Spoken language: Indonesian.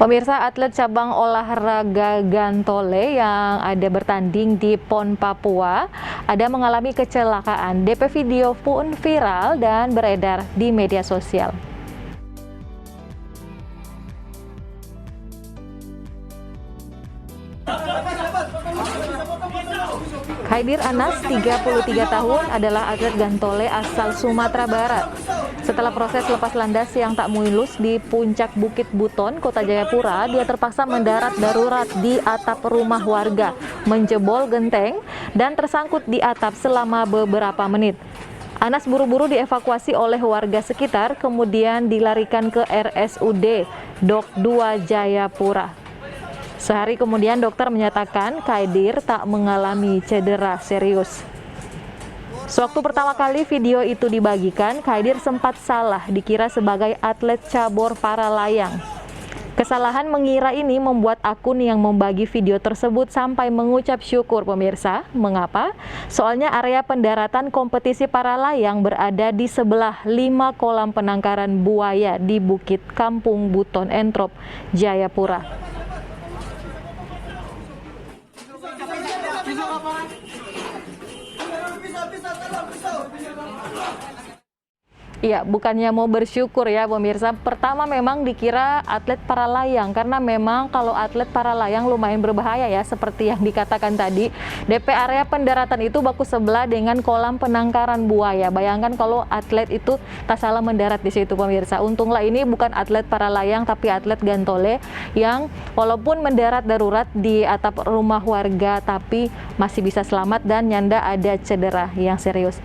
Pemirsa, atlet cabang olahraga gantole yang ada bertanding di PON Papua ada mengalami kecelakaan. DP video pun viral dan beredar di media sosial. Khaidir Anas, 33 tahun, adalah atlet gantole asal Sumatera Barat. Setelah proses lepas landas yang tak mulus di puncak Bukit Buton, Kota Jayapura, dia terpaksa mendarat darurat di atap rumah warga, menjebol genteng, dan tersangkut di atap selama beberapa menit. Anas buru-buru dievakuasi oleh warga sekitar, kemudian dilarikan ke RSUD Dok 2 Jayapura. Sehari kemudian dokter menyatakan Khaidir tak mengalami cedera serius. Sewaktu pertama kali video itu dibagikan, Khaidir sempat salah dikira sebagai atlet cabur para layang. Kesalahan mengira ini membuat akun yang membagi video tersebut sampai mengucap syukur, pemirsa. Mengapa? Soalnya area pendaratan kompetisi para layang berada di sebelah 5 kolam penangkaran buaya di Bukit Kampung Buton Entrop, Jayapura. Iya, bukannya mau bersyukur ya pemirsa. Pertama memang dikira atlet para layang, karena memang kalau atlet para layang lumayan berbahaya ya, seperti yang dikatakan tadi. DP area pendaratan itu baku sebelah dengan kolam penangkaran buaya. Bayangkan kalau atlet itu tak salah mendarat di situ, pemirsa. Untunglah ini bukan atlet para layang tapi atlet gantole yang walaupun mendarat darurat di atap rumah warga tapi masih bisa selamat dan nyanda ada cedera yang serius.